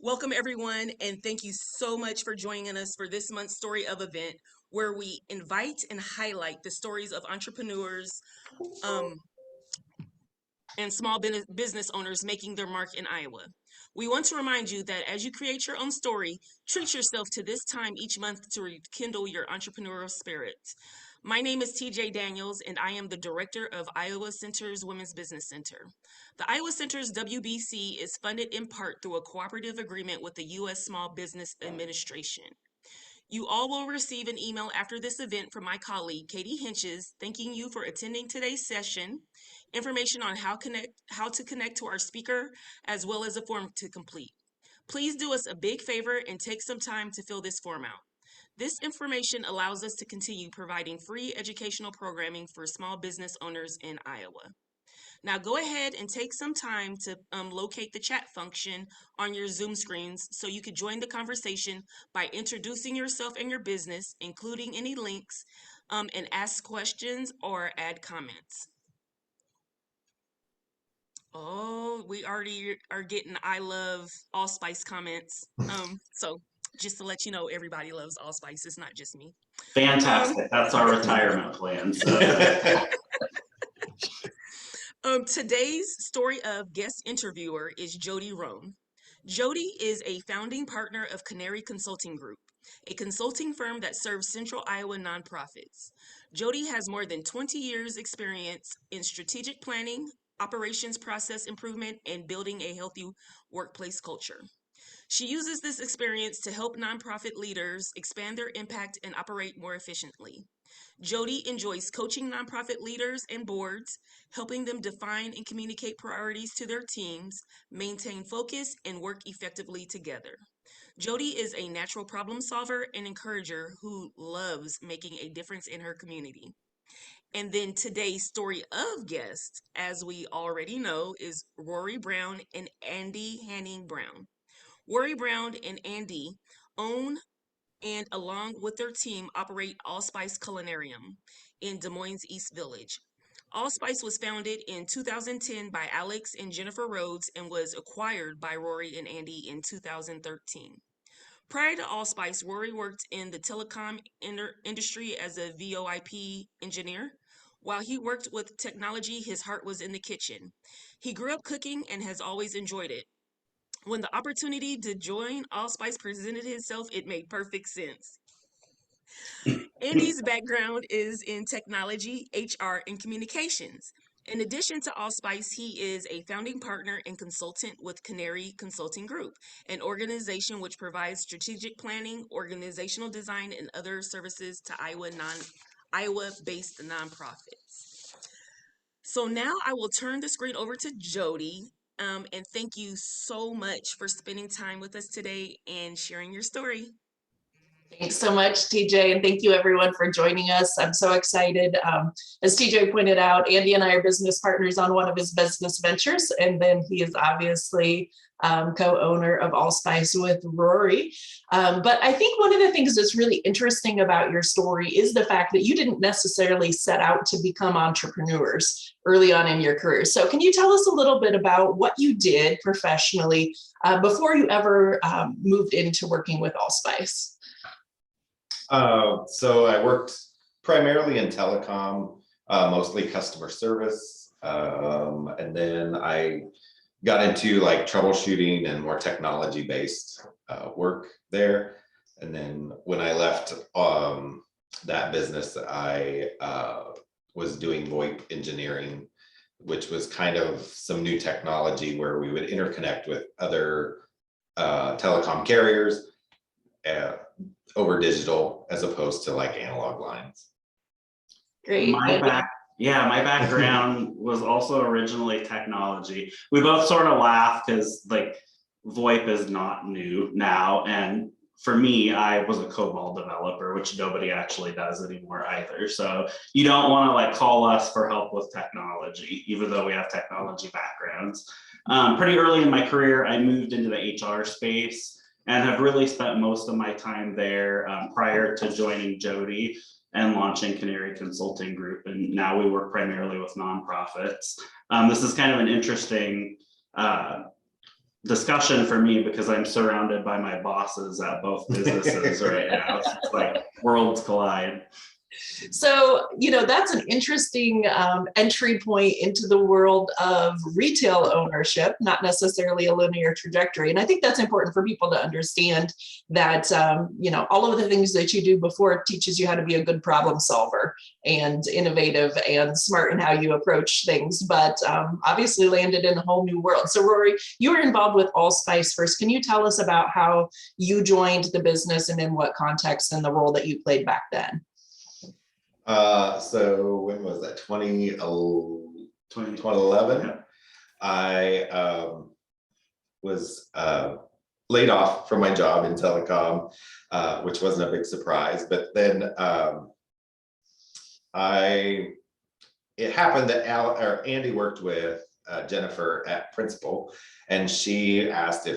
Welcome, everyone, and thank you so much for joining us for this month's Story of event, where we invite and highlight the stories of entrepreneurs um, and small business owners making their mark in Iowa. We want to remind you that as you create your own story, treat yourself to this time each month to rekindle your entrepreneurial spirit. My name is TJ Daniels, and I am the director of Iowa Center's Women's Business Center. The Iowa Center's WBC is funded in part through a cooperative agreement with the U.S. Small Business Administration. You all will receive an email after this event from my colleague, Katie Hinches, thanking you for attending today's session, information on how to connect to our speaker, as well as a form to complete. Please do us a big favor and take some time to fill this form out. This information allows us to continue providing free educational programming for small business owners in Iowa. Now go ahead and take some time to locate the chat function on your Zoom screens so you could join the conversation by introducing yourself and your business, including any links, and ask questions or add comments. Oh, we already are getting I love AllSpice comments. So just to let you know, everybody loves AllSpice. It's not just me. Fantastic. That's our retirement plan. So. Today's story of guest interviewer is Jody Roan. Jody is a founding partner of Canary Consulting Group, a consulting firm that serves Central Iowa nonprofits. Jody has more than 20 years experience in strategic planning, operations process improvement, and building a healthy workplace culture. She uses this experience to help nonprofit leaders expand their impact and operate more efficiently. Jody enjoys coaching nonprofit leaders and boards, helping them define and communicate priorities to their teams, maintain focus, and work effectively together. Jody is a natural problem solver and encourager who loves making a difference in her community. And then today's story of guest, as we already know, is Rory Brown and Andy Hanning Brown. Rory Brown and Andy own and along with their team operate AllSpice Culinarium in Des Moines East Village. AllSpice was founded in 2010 by Alex and Jennifer Rhodes and was acquired by Rory and Andy in 2013. Prior to AllSpice, Rory worked in the telecom industry as a VoIP engineer. While he worked with technology, his heart was in the kitchen. He grew up cooking and has always enjoyed it. When the opportunity to join AllSpice presented itself, it made perfect sense. Andy's background is in technology, HR, and communications. In addition to AllSpice, he is a founding partner and consultant with Canary Consulting Group, an organization which provides strategic planning, organizational design, and other services to Iowa-based nonprofits. So now I will turn the screen over to Jody. And thank you so much for spending time with us today and sharing your story. Thanks so much, TJ, and thank you everyone for joining us. I'm so excited. As TJ pointed out, Andy and I are business partners on one of his business ventures, and then he is obviously co-owner of AllSpice with Rory. But I think one of the things that's really interesting about your story is the fact that you didn't necessarily set out to become entrepreneurs early on in your career. So can you tell us a little bit about what you did professionally before you ever moved into working with AllSpice? So I worked primarily in telecom, mostly customer service. And then I got into like troubleshooting and more technology based work there. And then when I left that business, I was doing VoIP engineering, which was kind of some new technology where we would interconnect with other telecom carriers over digital as opposed to like analog lines. Great. My background was also originally technology. We both sort of laugh because like VoIP is not new now. And for me, I was a COBOL developer, which nobody actually does anymore either. So you don't want to like call us for help with technology, even though we have technology backgrounds. Pretty early in my career, I moved into the HR space and have really spent most of my time there prior to joining Jody and launching Canary Consulting Group. And now we work primarily with nonprofits. This is kind of an interesting discussion for me because I'm surrounded by my bosses at both businesses right now. So it's like worlds collide. So, that's an interesting entry point into the world of retail ownership, not necessarily a linear trajectory. And I think that's important for people to understand that, all of the things that you do before it teaches you how to be a good problem solver and innovative and smart in how you approach things, but obviously landed in a whole new world. So Rory, you were involved with AllSpice first. Can you tell us about how you joined the business and in what context and the role that you played back then? So when was that? 2011. Yeah. I was laid off from my job in telecom, which wasn't a big surprise. But then it happened that Andy worked with Jennifer at Principal, and she asked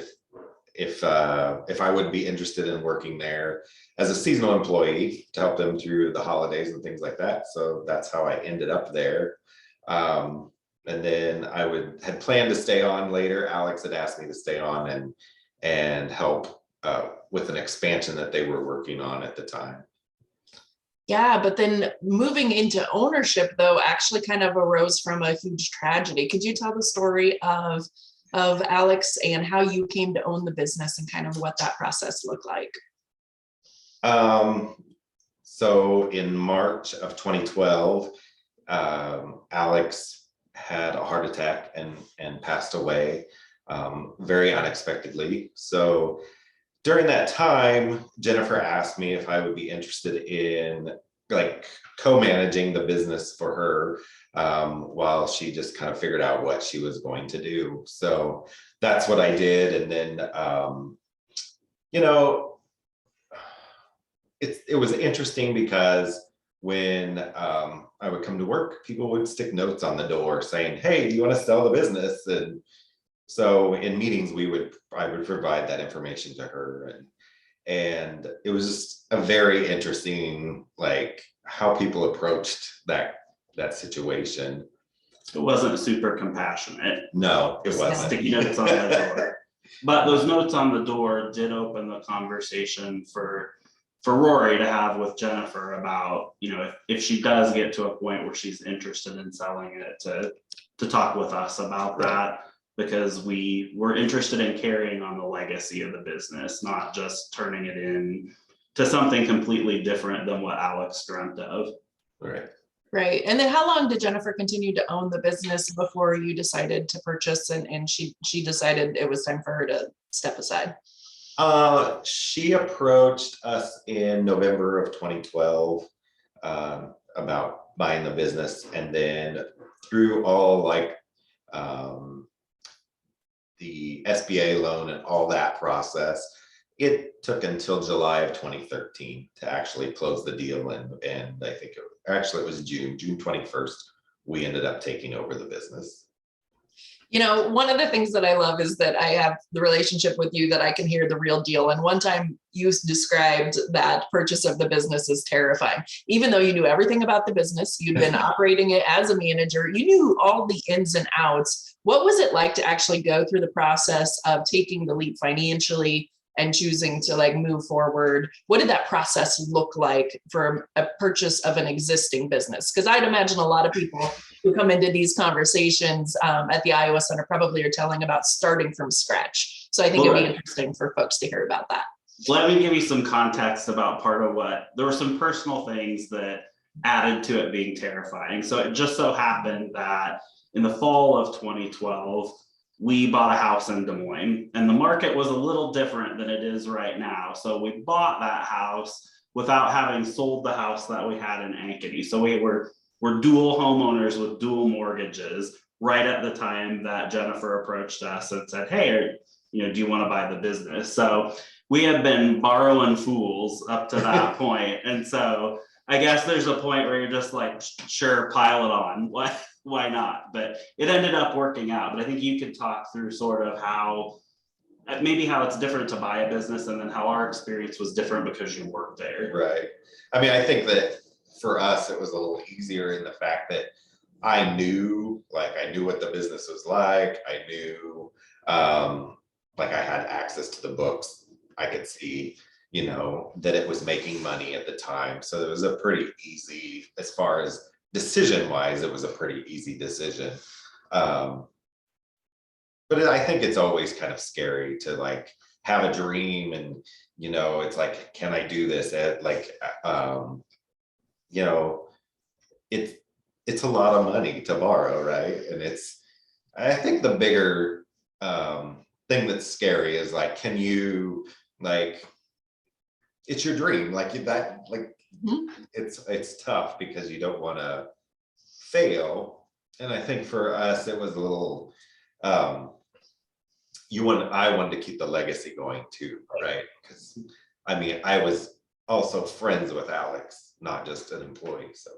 if I would be interested in working there as a seasonal employee to help them through the holidays and things like that. So that's how I ended up there. And then had planned to stay on later. Alex had asked me to stay on and help with an expansion that they were working on at the time. Yeah, but then moving into ownership, though, actually kind of arose from a huge tragedy. Could you tell the story of Alex and how you came to own the business and kind of what that process looked like? So in March of 2012, Alex had a heart attack and passed away very unexpectedly. So during that time, Jennifer asked me if I would be interested in like co-managing the business for her while she just kind of figured out what she was going to do. So that's what I did. And then, it was interesting because when I would come to work, people would stick notes on the door saying, "Hey, do you want to sell the business?" And so in meetings, I would provide that information to her, and it was just a very interesting, like how people approached that situation. It wasn't super compassionate. No, it wasn't. Sticky notes on the door. But those notes on the door did open the conversation for Rory to have with Jennifer about, if she does get to a point where she's interested in selling it, to talk with us about that, because we were interested in carrying on the legacy of the business, not just turning it in to something completely different than what Alex dreamt of. Right. Right. And then how long did Jennifer continue to own the business before you decided to purchase and she decided it was time for her to step aside? She approached us in November of 2012 about buying the business, and then through all the SBA loan and all that process, it took until July of 2013 to actually close the deal, and I think it was June 21st, we ended up taking over the business. One of the things that I love is that I have the relationship with you that I can hear the real deal. And one time you described that purchase of the business as terrifying. Even though you knew everything about the business, you'd been operating it as a manager, you knew all the ins and outs. What was it like to actually go through the process of taking the leap financially and choosing to move forward? What did that process look like for a purchase of an existing business? Because I'd imagine a lot of people who come into these conversations at the Iowa Center probably are telling about starting from scratch. So I think it'd be interesting for folks to hear about that. Let me give you some context about there were some personal things that added to it being terrifying. So it just so happened that in the fall of 2012, we bought a house in Des Moines, and the market was a little different than it is right now. So we bought that house without having sold the house that we had in Ankeny. So we're dual homeowners with dual mortgages right at the time that Jennifer approached us and said, "Hey, do you want to buy the business?" So we have been borrowing fools up to that point. And so I guess there's a point where you're just like, sure, pile it on. Why not? But it ended up working out. But I think you could talk through sort of how it's different to buy a business, and then how our experience was different because you worked there. Right. I mean, I think that for us, it was a little easier in the fact that I knew what the business was like. I knew like I had access to the books. I could see, you know, that it was making money at the time. So it was a pretty easy, as far as decision wise, it was a pretty easy decision. But I think it's always kind of scary to like have a dream and, you know, it's like, can I do this? You know, it's a lot of money to borrow, right? And I think the bigger thing that's scary is like, can you like, it's your dream, like that, like it's tough because you don't want to fail. And I think for us, it was a little, I wanted to keep the legacy going too, right? Because I mean, I was also friends with Alex, not just an employee, so.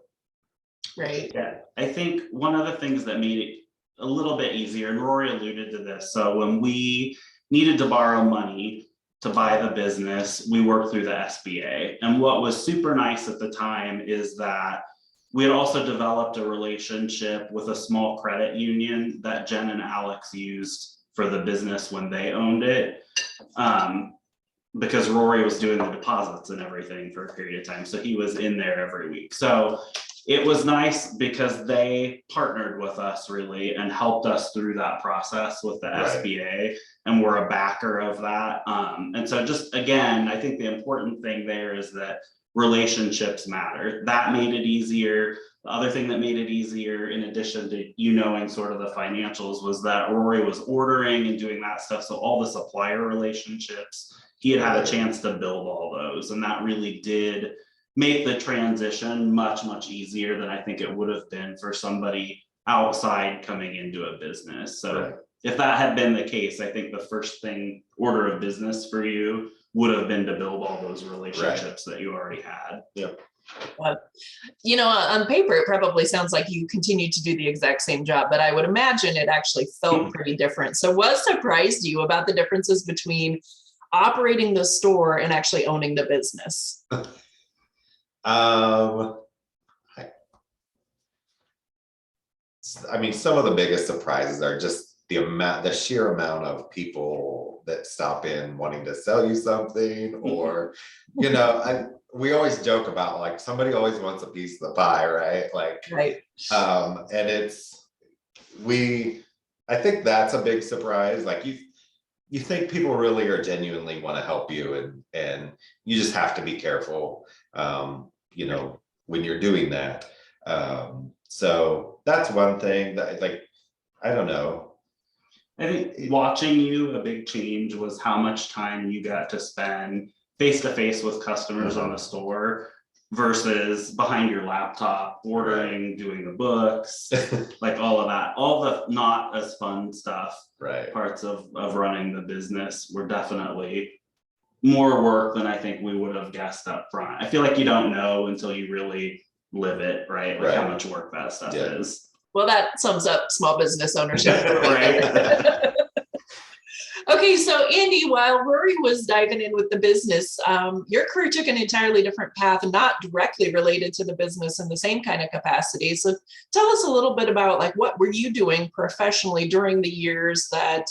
Right. Yeah, I think one of the things that made it a little bit easier, and Rory alluded to this, so when we needed to borrow money to buy the business, we worked through the SBA. And what was super nice at the time is that we had also developed a relationship with a small credit union that Jen and Alex used for the business when they owned it. Because Rory was doing the deposits and everything for a period of time. So he was in there every week. So it was nice because they partnered with us really and helped us through that process with the SBA, and we're a backer of that. And so just, again, I think the important thing there is that relationships matter. That made it easier. The other thing that made it easier, in addition to you knowing sort of the financials, was that Rory was ordering and doing that stuff. So all the supplier relationships, he had a chance to build all those. And that really did make the transition much, much easier than I think it would have been for somebody outside coming into a business. So if that had been the case, I think the first order of business for you would have been to build all those relationships that you already had. Yep. You know, on paper, it probably sounds like you continued to do the exact same job, but I would imagine it actually felt pretty different. So what surprised you about the differences between operating the store and actually owning the business? I mean, some of the biggest surprises are just the sheer amount of people that stop in wanting to sell you something, or, you know, we always joke about like somebody always wants a piece of the pie, right? Like, and I think that's a big surprise. Like you think people really are genuinely want to help you, and you just have to be careful, you know, when you're doing that. So that's one thing that, like, I don't know. I think watching you, a big change was how much time you got to spend face to face with customers on the store versus behind your laptop, ordering, doing the books, like all of that, all the not as fun stuff, parts of running the business were definitely more work than I think we would have guessed up front. I feel like you don't know until you really live it, right? Like how much work that stuff is. Well, that sums up small business ownership. Okay, so Andy, while Rory was diving in with the business, your career took an entirely different path, not directly related to the business in the same kind of capacity. So tell us a little bit about like what were you doing professionally during the years that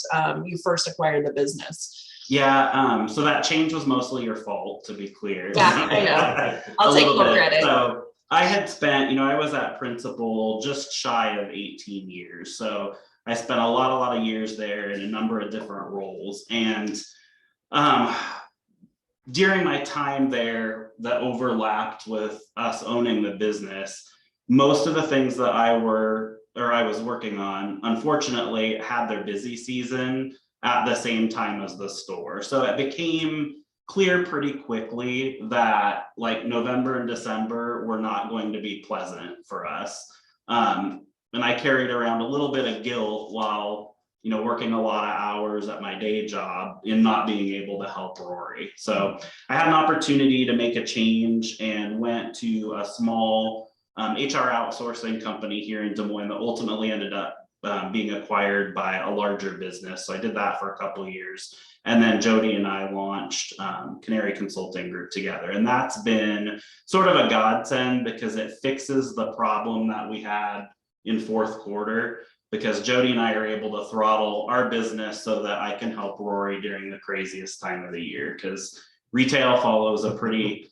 you first acquired the business? Yeah, so that change was mostly your fault, to be clear. Yeah, I know. I'll take full credit. So I had spent, you know, I was at principal just shy of 18 years. So I spent a lot of years there in a number of different roles. And during my time there that overlapped with us owning the business, most of the things that I was working on, unfortunately, had their busy season at the same time as the store. So it became clear pretty quickly that like November and December were not going to be pleasant for us. And I carried around a little bit of guilt while, you know, working a lot of hours at my day job in not being able to help Rory. So I had an opportunity to make a change and went to a small HR outsourcing company here in Des Moines that ultimately ended up being acquired by a larger business. So I did that for a couple of years. And then Jody and I launched Canary Consulting Group together. And that's been sort of a godsend because it fixes the problem that we had in fourth quarter, because Jody and I are able to throttle our business so that I can help Rory during the craziest time of the year, because retail follows a pretty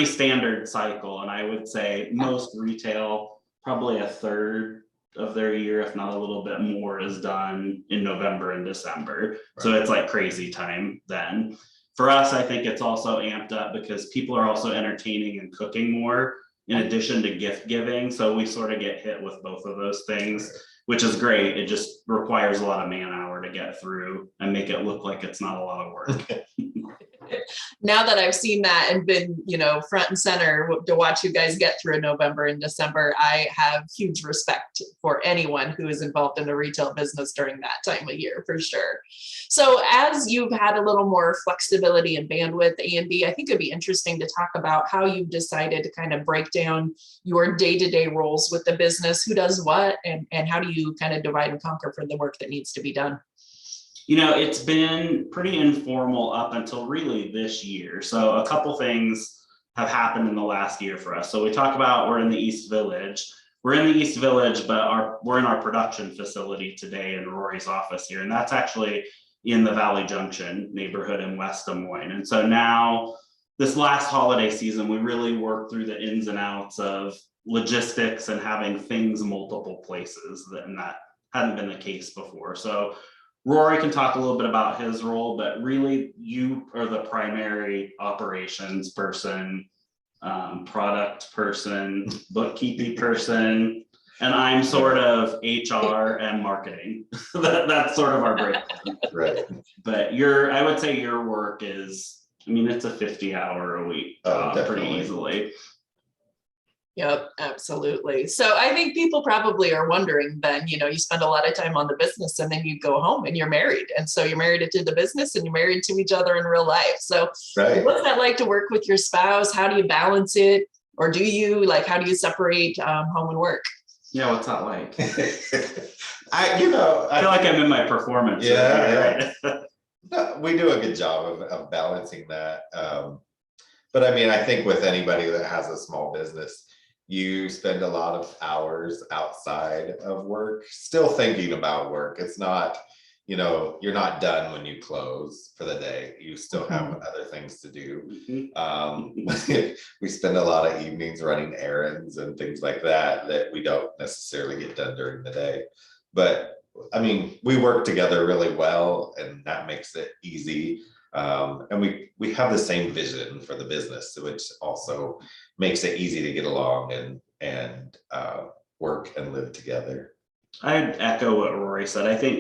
standard cycle. And I would say most retail, probably a third of their year, if not a little bit more, is done in November and December. Right. So it's like crazy time then. For us, I think it's also amped up because people are also entertaining and cooking more in addition to gift giving. So we sort of get hit with both of those things, which is great. It just requires a lot of man hour to get through and make it look like it's not a lot of work. Now that I've seen that and been, front and center to watch you guys get through November and December, I have huge respect for anyone who is involved in a retail business during that time of year, for sure. So as you've had a little more flexibility and bandwidth, Andy, I think it'd be interesting to talk about how you've decided to kind of break down your day-to-day roles with the business, who does what, and how do you kind of divide and conquer for the work that needs to be done? It's been pretty informal up until really this year. So a couple things have happened in the last year for us. So we talk about we're in the East Village. We're in the East Village, but we're in our production facility today in Rory's office here. And that's actually in the Valley Junction neighborhood in West Des Moines. And so now this last holiday season, we really worked through the ins and outs of logistics and having things multiple places, and that hadn't been the case before. So Rory can talk a little bit about his role, but really you are the primary operations person, product person, bookkeeping person, and I'm sort of HR and marketing. That's sort of our breakdown. Right. But I would say your work is, it's a 50-hour-a-week job pretty easily. Yep, absolutely. So I think people probably are wondering then, you spend a lot of time on the business and then you go home and you're married. And so you're married to the business and you're married to each other in real life. So What's that like to work with your spouse? How do you balance it? Or do you, how do you separate home and work? Yeah, what's that like? I feel like I'm in my performance. Yeah. No, we do a good job of balancing that. But I think with anybody that has a small business, you spend a lot of hours outside of work, still thinking about work. It's not, you're not done when you close for the day. You still have other things to do. We spend a lot of evenings running errands and things like that we don't necessarily get done during the day. But we work together really well, and that makes it easy. And we have the same vision for the business, which also makes it easy to get along and work and live together. I'd echo what Rory said. I think,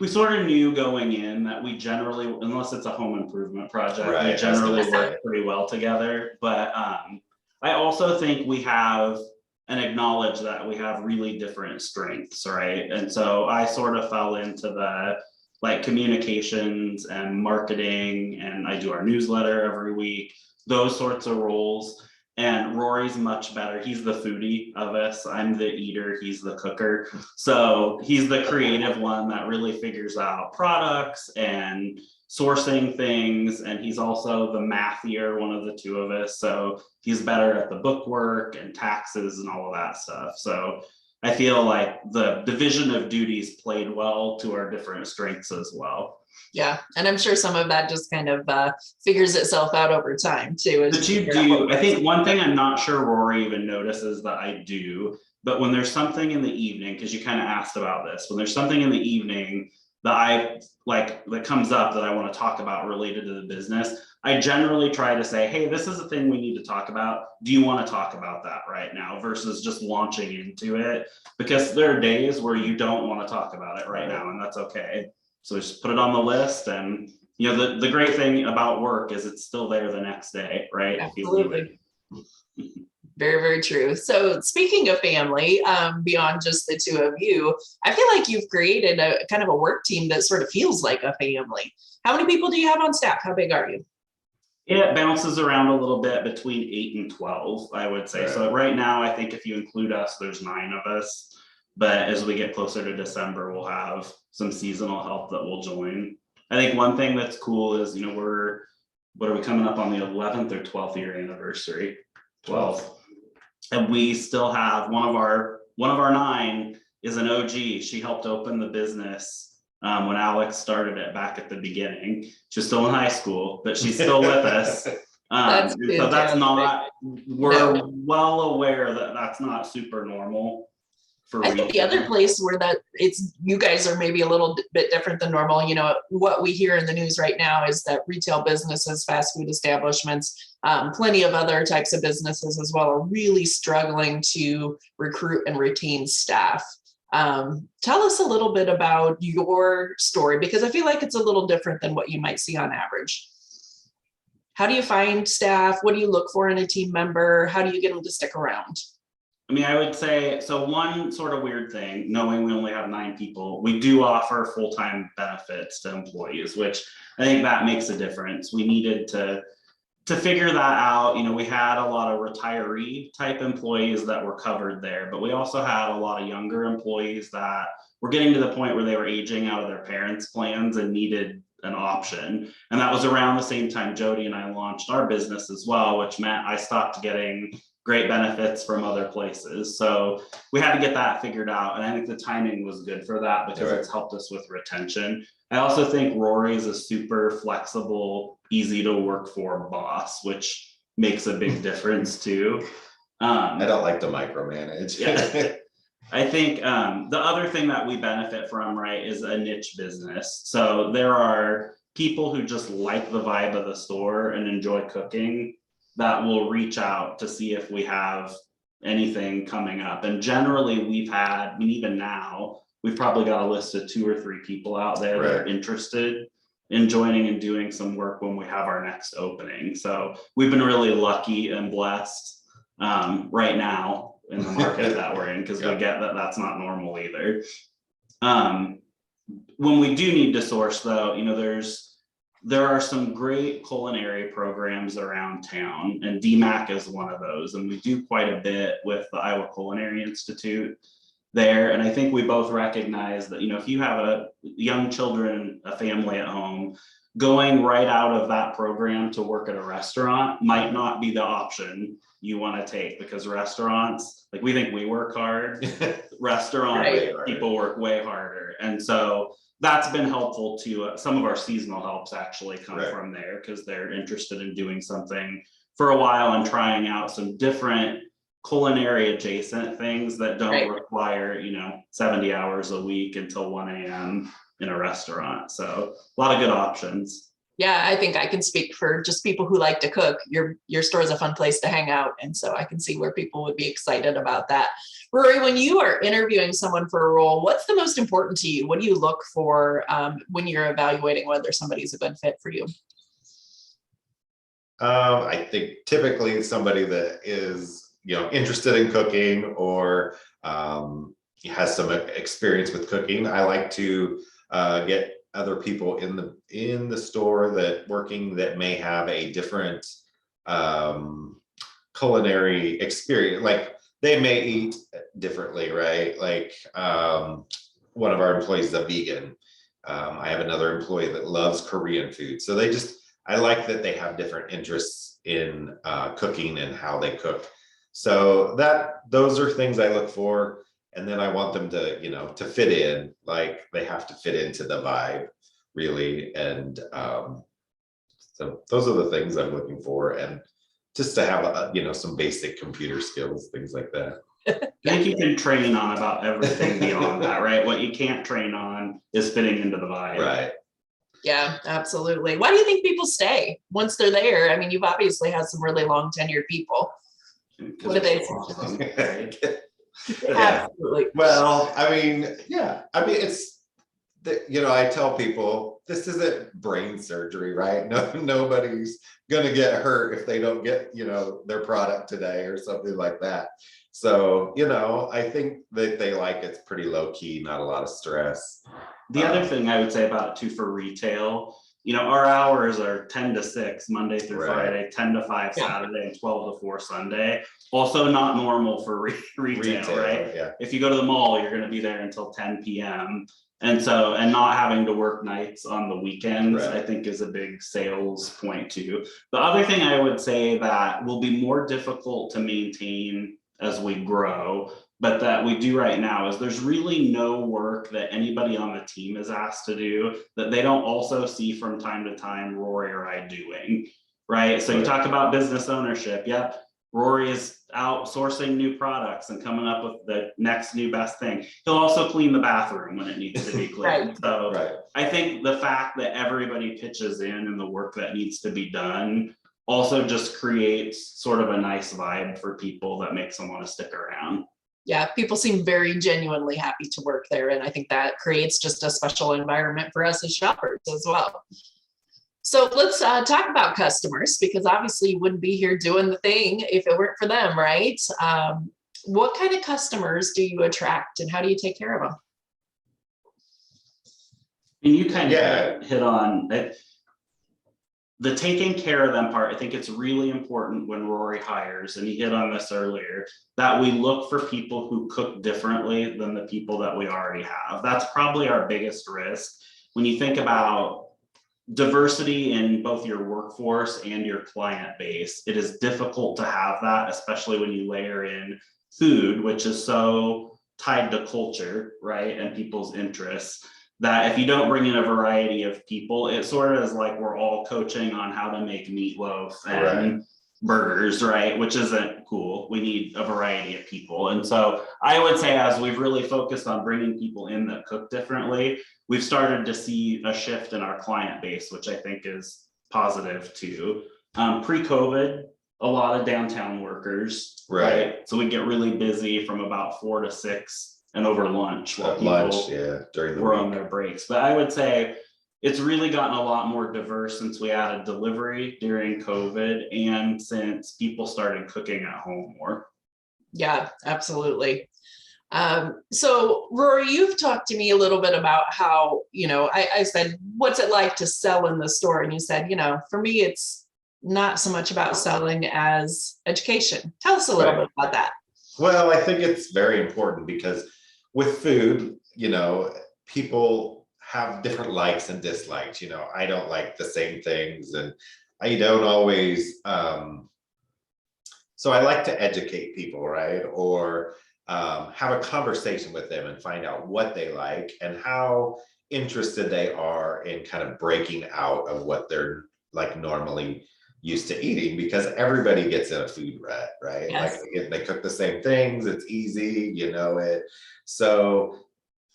we sort of knew going in that we generally, unless it's a home improvement project, we generally work pretty well together. But I also think we have and acknowledge that we have really different strengths, right? And so I sort of fell into the communications and marketing, and I do our newsletter every week, those sorts of roles. And Rory's much better. He's the foodie of us. I'm the eater, he's the cooker. So he's the creative one that really figures out products and sourcing things. And he's also the mathier one of the two of us. So he's better at the bookwork and taxes and all of that stuff. So I feel like the division of duties played well to our different strengths as well. Yeah, and I'm sure some of that just kind of figures itself out over time too. But you do, I think one thing I'm not sure Rory even notices that I do, but when there's something in the evening, because you kind of asked about this, when there's something in the evening that that comes up that I want to talk about related to the business, I generally try to say, hey, this is a thing we need to talk about. Do you want to talk about that right now versus just launching into it? Because there are days where you don't want to talk about it right now, and that's okay. So just put it on the list. And the great thing about work is it's still there the next day, right? Absolutely. Very, very true. So speaking of family, beyond just the two of you, I feel like you've created a kind of a work team that sort of feels like a family. How many people do you have on staff? How big are you? It bounces around a little bit between 8 and 12, I would say. Right. So right now, I think if you include us, there's 9 of us. But as we get closer to December, we'll have some seasonal help that will join. I think one thing that's cool is, what are we coming up on the 11th or 12th year anniversary? 12th. And we still have one of our one of our 9 is an OG. She helped open the business when Alex started it back at the beginning. She's still in high school, but she's still with us. That's So that's not, we're No. well aware that that's not super normal for I think the other retail. place where that it's, you guys are maybe a little bit different than normal. You know, what we hear in the news right now is that retail businesses, fast food establishments, plenty of other types of businesses as well are really struggling to recruit and retain staff. Tell us a little bit about your story, because I feel like it's a little different than what you might see on average. How do you find staff? What do you look for in a team member? How do you get them to stick around? I mean, I would say, so one sort of weird thing, knowing we only have 9 people, we do offer full-time benefits to employees, which I think that makes a difference. We needed to figure that out. You know, we had a lot of retiree type employees that were covered there, but we also had a lot of younger employees that were getting to the point where they were aging out of their parents' plans and needed an option. And that was around the same time Jody and I launched our business as well, which meant I stopped getting great benefits from other places. So we had to get that figured out. And I think the timing was good for that because it's helped us with retention. I also think Rory's a super flexible, easy to work for boss, which makes a big difference too. I don't like to micromanage. Yeah. I think the other thing that we benefit from, right, is a niche business. So there are people who just like the vibe of the store and enjoy cooking that will reach out to see if we have anything coming up. And generally we've had, I mean, even now, we've probably got a list of 2 or 3 people out there that are interested in joining and doing some work when we have our next opening. So we've been really lucky and blessed right now in the market that we're in, because we get that that's not normal either. When we do need to source though, you know, there are some great culinary programs around town, and DMAC is one of those, and we do quite a bit with the Iowa Culinary Institute there. And I think we both recognize that, you know, if you have a young children, a family at home, going right out of that program to work at a restaurant might not be the option you want to take, because restaurants, like, we think we work hard, restaurant people work way harder. And so that's been helpful to some of our seasonal helps actually come from there, because they're interested in doing something for a while and trying out some different culinary adjacent things that don't require, you know, 70 hours a week until 1 a.m. in a restaurant. So a lot of good options. Yeah, I think I can speak for just people who like to cook. Your store is a fun place to hang out. And so I can see where people would be excited about that. Rory, when you are interviewing someone for a role, what's the most important to you? What do you look for when you're evaluating whether somebody's a good fit for you? I think typically somebody that is, you know, interested in cooking or has some experience with cooking. I like to get other people in the store that may have a different culinary experience. Like, they may eat differently, right? Like, one of our employees is a vegan. I have another employee that loves Korean food. So I like that they have different interests in cooking and how they cook. So those are things I look for. And then I want them to, you know, to fit in, like, they have to fit into the vibe really. And so those are the things I'm looking for. And just to have, you know, some basic computer skills, things like that. I think you can train on about everything beyond that, right? What you can't train on is fitting into the vibe. Right. Yeah, absolutely. Why do you think people stay once they're there? I mean, you've obviously had some really long tenured people. What do they say? Absolutely. Well, I mean, it's, you know, I tell people this isn't brain surgery, right? Nobody's gonna get hurt if they don't get, you know, their product today or something like that. So, you know, I think that they like it's pretty low key, not a lot of stress. The other thing I would say about it too for retail, you know, our hours are 10 to 6 Monday through Friday, 10 to 5 Saturday, and 12 to 4 Sunday. Also not normal for retail, right? Yeah. If you go to the mall, you're going to be there until 10 p.m. And not having to work nights on the weekends, I think, is a big sales point too. The other thing I would say that will be more difficult to maintain as we grow. But that we do right now is there's really no work that anybody on the team is asked to do that they don't also see from time to time Rory or I doing, right? So you talk about business ownership. Yep, Rory is outsourcing new products and coming up with the next new best thing. He'll also clean the bathroom when it needs to be cleaned. Right. So I think the fact that everybody pitches in and the work that needs to be done also just creates sort of a nice vibe for people that makes them want to stick around. Yeah, people seem very genuinely happy to work there. And I think that creates just a special environment for us as shoppers as well. So let's talk about customers, because obviously you wouldn't be here doing the thing if it weren't for them, right? What kind of customers do you attract and how do you take care of them? And you kind of hit on it. The taking care of them part, I think it's really important when Rory hires, and he hit on this earlier, that we look for people who cook differently than the people that we already have. That's probably our biggest risk. When you think about diversity in both your workforce and your client base, it is difficult to have that, especially when you layer in food, which is so tied to culture, right? And people's interests. That if you don't bring in a variety of people, it sort of is like we're all coaching on how to make meatloaf and burgers, right? Which isn't cool. We need a variety of people. And so I would say, as we've really focused on bringing people in that cook differently, we've started to see a shift in our client base, which I think is positive too. Pre-COVID, a lot of downtown workers, right? So we get really busy from about 4 to 6 and over lunch while people during the were week on their breaks. But I would say it's really gotten a lot more diverse since we added delivery during COVID and since people started cooking at home more. Yeah, absolutely. So Rory, you've talked to me a little bit about how, I said, what's it like to sell in the store? And you said, for me, it's not so much about selling as education. Tell us a little bit about that. Well, I think it's very important because with food, people have different likes and dislikes. I don't like the same things and I don't always, so I like to educate people, right? Or have a conversation with them and find out what they like and how interested they are in kind of breaking out of what they're like normally used to eating, because everybody gets in a food rut, right? Yes. Like they cook the same things, it's easy, it. So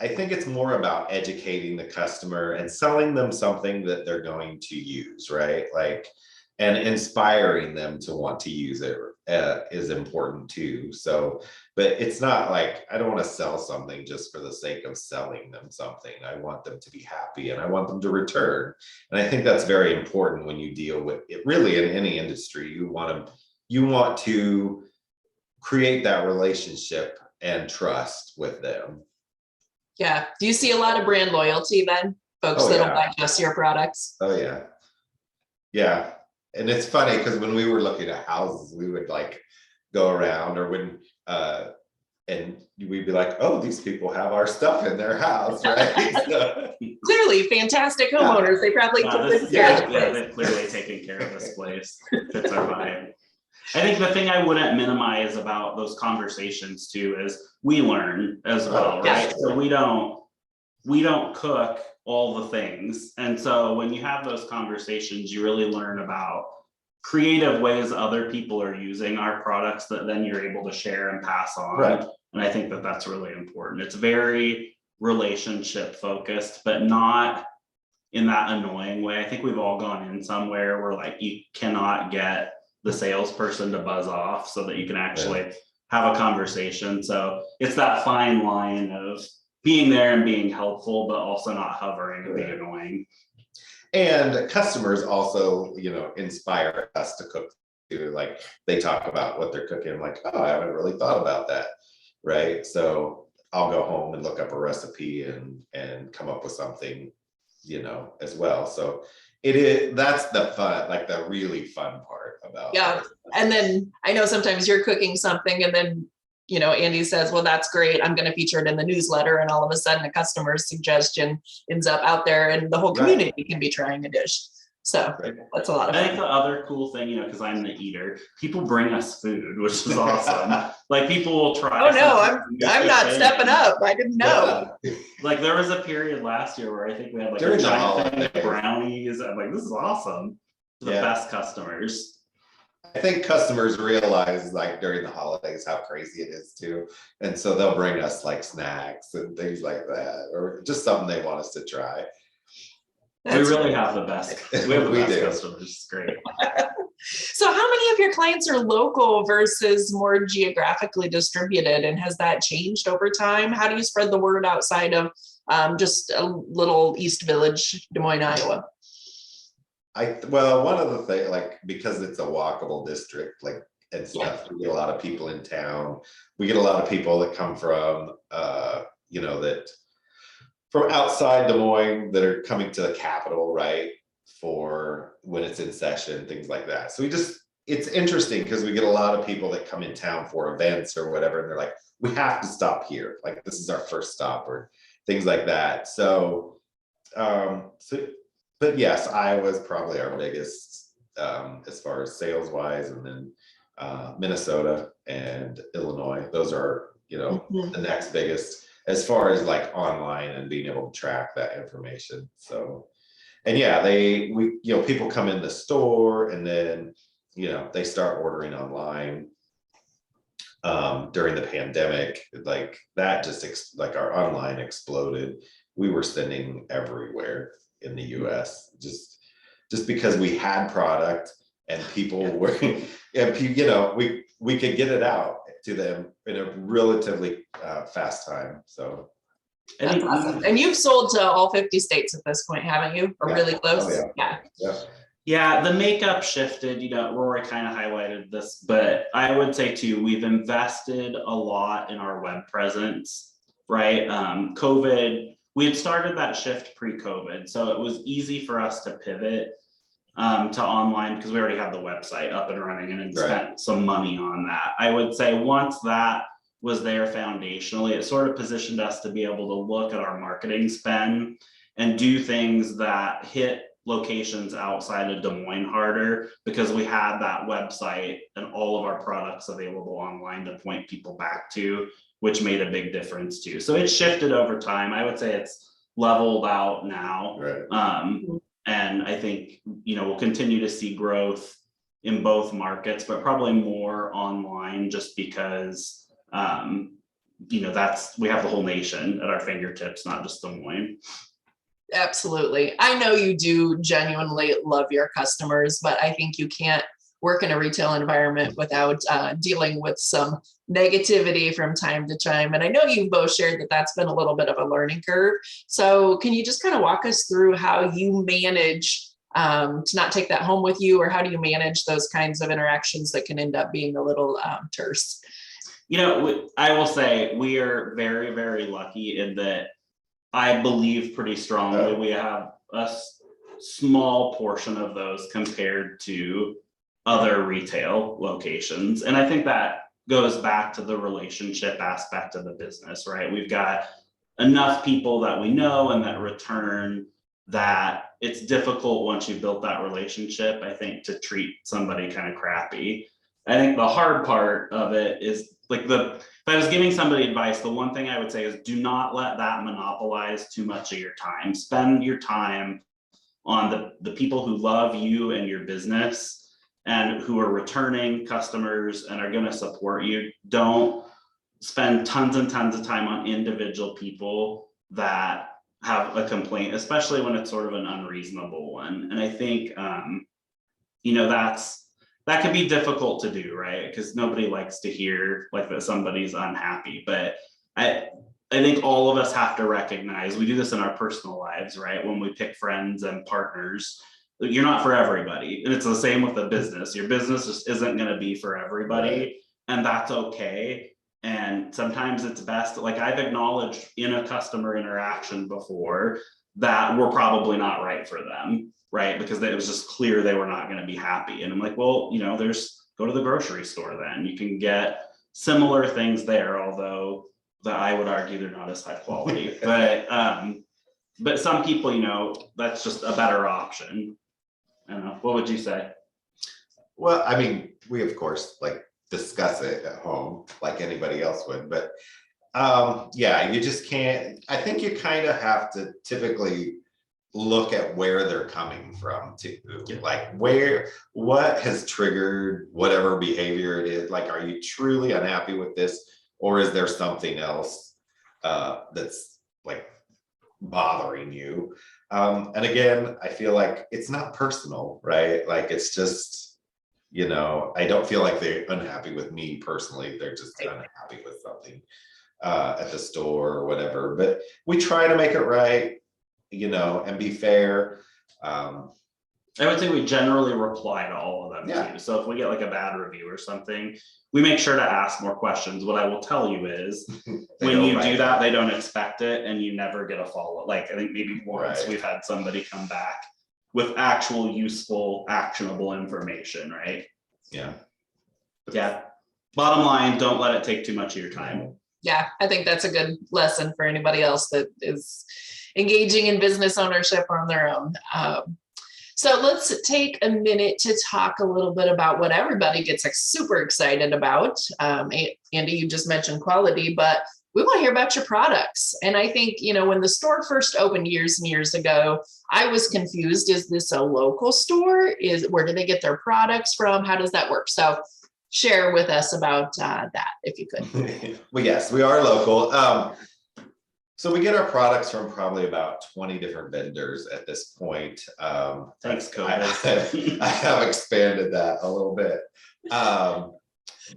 I think it's more about educating the customer and selling them something that they're going to use, right? And inspiring them to want to use it is important too. So, but it's not like, I don't want to sell something just for the sake of selling them something. I want them to be happy and I want them to return. And I think that's very important when you deal with it, really in any industry. You want to create that relationship and trust with them. Yeah. Do you see a lot of brand loyalty then? Folks that'll buy just your products? Oh yeah. Yeah. And it's funny because when we were looking at houses, we would go around or when and we'd be like, oh, these people have our stuff in their house, right? So, clearly fantastic homeowners. They probably they're clearly taking care of this place. Fits our vibe. I think the thing I wouldn't minimize about those conversations too is we learn as well, right? So we don't cook all the things. And so when you have those conversations, you really learn about creative ways other people are using our products that then you're able to share and pass on. Right. And I think that that's really important. It's very relationship focused, but not in that annoying way. I think we've all gone in somewhere where you cannot get the salesperson to buzz off so that you can actually have a conversation. So it's that fine line of being there and being helpful, but also not hovering and being annoying. And customers also, inspire us to cook too. They talk about what they're cooking. I'm like, oh, I haven't really thought about that. Right. So I'll go home and look up a recipe and come up with something, as well. So that's the fun, the really fun part about it. And then I know sometimes you're cooking something and then Andy says, well, that's great, I'm going to feature it in the newsletter. And all of a sudden a customer's suggestion ends up out there and the whole community can be trying a dish. So that's a lot of I think fun. the other cool thing, you know, because I'm the eater, people bring us food, which is awesome. Like people will try. Oh no, something new I'm not thing. stepping up. I didn't know. Yeah. Like there was a period last year where I think we had like During a the giant thing of holidays. brownies. I'm like, this is awesome. The Yeah. best customers. I think customers realize like during the holidays how crazy it is too. And so they'll bring us like snacks and things like that, or just something they want us to try. We really have the best. We have the We best do. customers. It's great. So how many of your clients are local versus more geographically distributed? And has that changed over time? How do you spread the word outside of just a little East Village, Des Moines, Iowa? Well, one of the things, like, because it's a walkable district, like, and stuff, we get a lot of people in town. We get a lot of people that come from, you know, that from outside Des Moines that are coming to the capital, right? For when it's in session, things like that. So it's interesting because we get a lot of people that come in town for events or whatever, and they're like, we have to stop here. Like, this is our first stop, or things like that. So, but yes, Iowa's probably our biggest as far as sales wise, and then Minnesota and Illinois. Those are, you know, the next biggest as far as like online and being able to track that information. So, and yeah, you know, people come in the store and then, you know, they start ordering online. During the pandemic, like that just like our online exploded. We were sending everywhere in the US just because we had product and people were, and you know, we could get it out to them in a relatively fast time. So That's awesome. And you've sold to all 50 states at this point, haven't you? Or Yeah. really close? Oh, yeah. Yeah, the makeup shifted, you know, Rory kind of highlighted this, but I would say too, we've invested a lot in our web presence, right? COVID, we had started that shift pre-COVID, so it was easy for us to pivot to online because we already had the website up and running and had spent some money on that. I would say once that was there foundationally, it sort of positioned us to be able to look at our marketing spend and do things that hit locations outside of Des Moines harder, because we had that website and all of our products available online to point people back to, which made a big difference too. So it shifted over time. I would say it's leveled out now. And I think, you know, we'll continue to see growth in both markets, but probably more online just because, you know, we have the whole nation at our fingertips, not just Des Moines. Absolutely. I know you do genuinely love your customers, but I think you can't work in a retail environment without dealing with some negativity from time to time. And I know you've both shared that that's been a little bit of a learning curve. So can you just kind of walk us through how you manage to not take that home with you, or how do you manage those kinds of interactions that can end up being a little terse? You know, I will say we are very, very lucky in that I believe pretty strongly we have a small portion of those compared to other retail locations. And I think that goes back to the relationship aspect of the business, right? We've got enough people that we know and that return that it's difficult once you built that relationship, I think, to treat somebody kind of crappy. I think the hard part of it is like if I was giving somebody advice, the one thing I would say is do not let that monopolize too much of your time. Spend your time on the people who love you and your business and who are returning customers and are going to support you. Don't spend tons and tons of time on individual people that have a complaint, especially when it's sort of an unreasonable one. And I think, you know, that can be difficult to do, right? Because nobody likes to hear like that somebody's unhappy. But I think all of us have to recognize, we do this in our personal lives, right? When we pick friends and partners, you're not for everybody. And it's the same with the business. Your business just isn't going to be for everybody, and that's okay. And sometimes it's best, like I've acknowledged in a customer interaction before that we're probably not right for them, right? Because it was just clear they were not going to be happy. And I'm like, well, you know, go to the grocery store then. You can get similar things there, although that I would argue they're not as high quality. But some people, you know, that's just a better option. What would you say? Well, I mean, we of course like discuss it at home like anybody else would, but yeah, you just can't, I think you kind of have to typically look at where they're coming from too. Like what has triggered whatever behavior it is. Like, are you truly unhappy with this, or is there something else that's like bothering you? And again, I feel like it's not personal, right? Like, it's just, you know, I don't feel like they're unhappy with me personally. They're just unhappy with something at the store or whatever. But we try to make it right, you know, and be fair. I would say we generally reply to all of them too. So if we get like a bad review or something, we make sure to ask more questions. What I will tell you is when you do that, they don't expect it and you never get a follow-up. Like, I think maybe once we've had somebody come back with actual useful, actionable information, right? Yeah. Yeah. Bottom line, don't let it take too much of your time. Yeah, I think that's a good lesson for anybody else that is engaging in business ownership on their own. So let's take a minute to talk a little bit about what everybody gets super excited about. Andy, you just mentioned quality, but we want to hear about your products. And I think, you know, when the store first opened years and years ago, I was confused. Is this a local store? Where do they get their products from? How does that work? So share with us about that, if you could. Well, yes, we are local. So we get our products from probably about 20 different vendors at this point. Thanks, COVID. I have expanded that a little bit.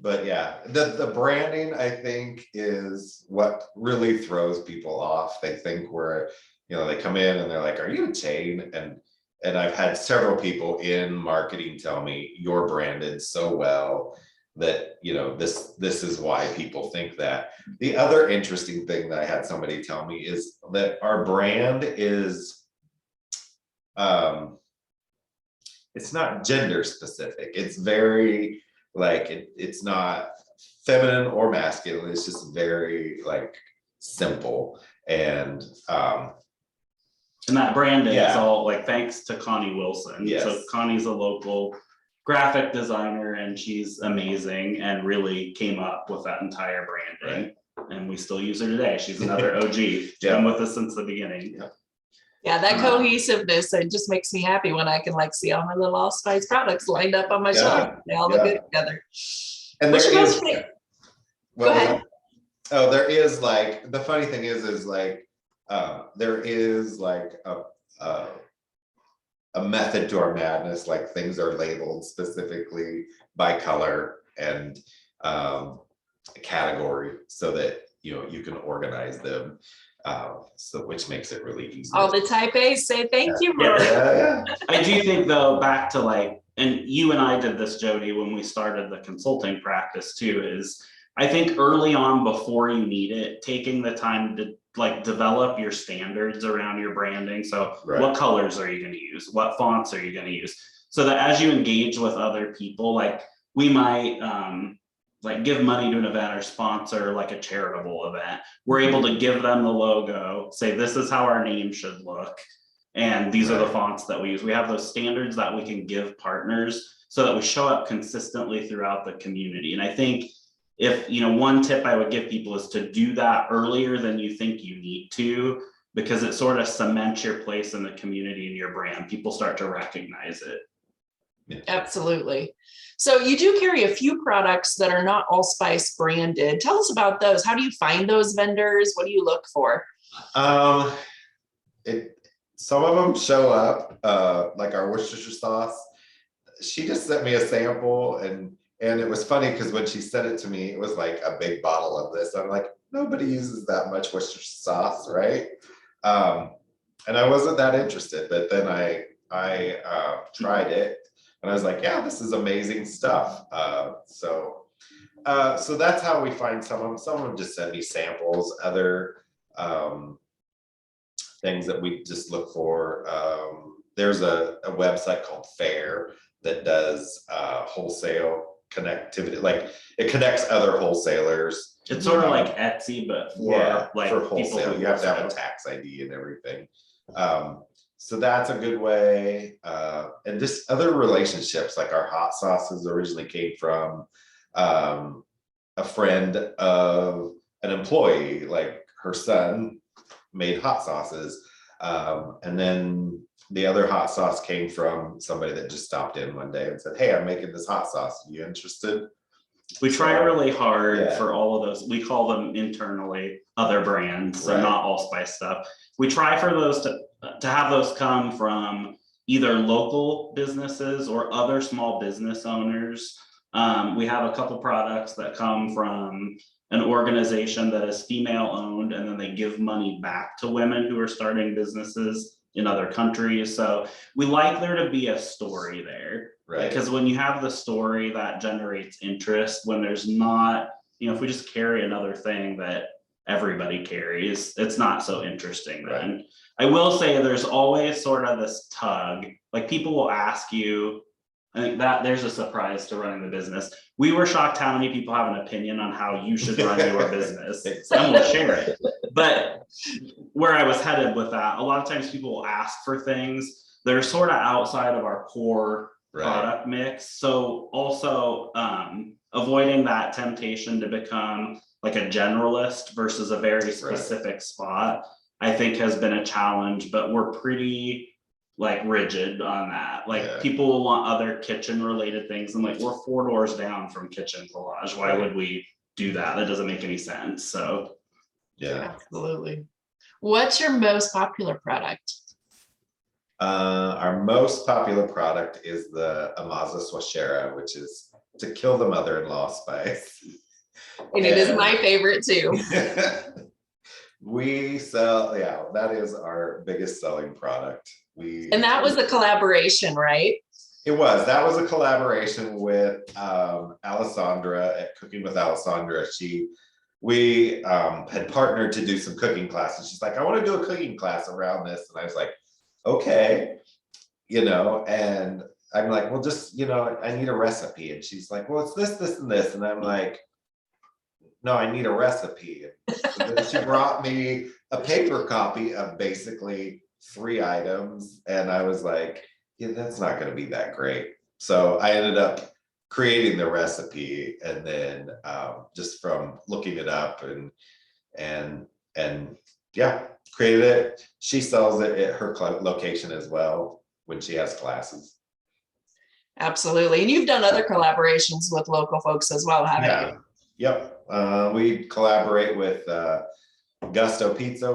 But yeah, the branding, I think, is what really throws people off. They think we're, you know, they come in and they're like, are you a chain? And I've had several people in marketing tell me, you're branded so well that, you know, this is why people think that. The other interesting thing that I had somebody tell me is that our brand is, it's not gender specific. It's very like, it's not feminine or masculine. It's just very like simple. And that branding is all like thanks to Connie Wilson. So Connie's a local graphic designer and she's amazing and really came up with that entire branding. And we still use her today. She's another OG. She's been with us since the beginning. Yeah, that cohesiveness, it just makes me happy when I can like see all my little AllSpice products lined up on my shelf. They all look good together. And What's your most favorite? Go ahead. Oh, there is like, the funny thing is like, there is like a method to our madness. Like, things are labeled specifically by color and category so that, you know, you can organize them. So which makes it really easy. All the type A's say thank you, Rory. I do think though, back to like, and you and I did this, Jody, when we started the consulting practice too, is I think early on before you need it, taking the time to like develop your standards around your branding. So what colors are you going to use? What fonts are you going to use? So that as you engage with other people, like we might like give money to an event or sponsor like a charitable event. We're able to give them the logo, say this is how our name should look. And these are the fonts that we use. We have those standards that we can give partners so that we show up consistently throughout the community. And I think if, you know, one tip I would give people is to do that earlier than you think you need to, because it sort of cements your place in the community and your brand. People start to recognize it. Absolutely. So you do carry a few products that are not AllSpice branded. Tell us about those. How do you find those vendors? What do you look for? Some of them show up, like our Worcestershire sauce. She just sent me a sample and it was funny because when she sent it to me, it was like a big bottle of this. I'm like, nobody uses that much Worcestershire sauce, right? And I wasn't that interested, but then I tried it and I was like, yeah, this is amazing stuff. So that's how we find some of them. Some of them just send me samples, other things that we just look for. There's a website called Fair that does wholesale connectivity, like it connects other wholesalers. It's sort of like Etsy, but for like for wholesale, people who you have to have a tax ID and everything. So that's a good way. And just other relationships, like our hot sauces originally came from a friend of an employee, like her son made hot sauces. And then the other hot sauce came from somebody that just stopped in one day and said, "Hey, I'm making this hot sauce. Are you interested?" We try really hard yeah. for all of those. We call them internally other brands, so Right. not AllSpice stuff. We try for those to have those come from either local businesses or other small business owners. We have a couple products that come from an organization that is female owned, and then they give money back to women who are starting businesses in other countries. So we like there to be a story there. Right. Because when you have the story, that generates interest. When there's not, if we just carry another thing that everybody carries, it's not so interesting then. Right. I will say there's always sort of this tug, like people will ask you, I think that there's a surprise to running the business. We were shocked how many people have an opinion on how you should run your business, and we'll share it. But where I was headed with that, a lot of times people will ask for things that are sort of outside of our core product mix. So also avoiding that temptation to become like a generalist versus a very specific spot, I think has been a challenge, but we're pretty like rigid on that. Like people will want other kitchen related things. And like, we're 4 doors down from Kitchen Collage. Why would we do that? That doesn't make any sense. So yeah, absolutely. What's your most popular product? Our most popular product is the Amaza Swashera, which is to kill the mother-in-law spice. And it is my favorite too. We sell, that is our biggest selling product. And that was a collaboration, right? That was a collaboration with Alessandra at Cooking with Alessandra. We had partnered to do some cooking classes. She's like, "I want to do a cooking class around this." And I was like, "Okay," and I'm like, "Well, just, I need a recipe." And she's like, "Well, it's this, this, and this." And I'm like, "No, I need a recipe." And then she brought me a paper copy of basically 3 items. And I was like, "Yeah, that's not going to be that great." So I ended up creating the recipe, and then just from looking it up and created it. She sells it at her location as well when she has classes. Absolutely. And you've done other collaborations with local folks as well, haven't you? Yep. We collaborate with Gusto Pizza.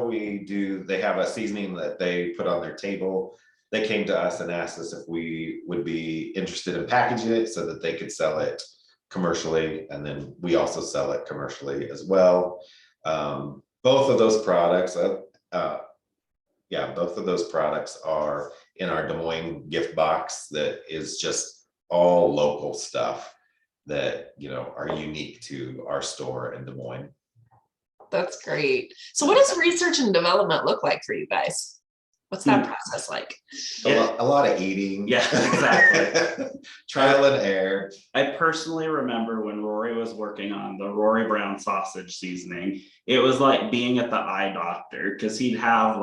They have a seasoning that they put on their table. They came to us and asked us if we would be interested in packaging it so that they could sell it commercially. And then we also sell it commercially as well. Both of those products, are in our Des Moines gift box that is just all local stuff that, are unique to our store in Des Moines. That's great. So what does research and development look like for you guys? What's that process like? A lot of eating. Yeah, exactly. Trial and error. I personally remember when Rory was working on the Rory Brown sausage seasoning, it was like being at the eye doctor, because he'd have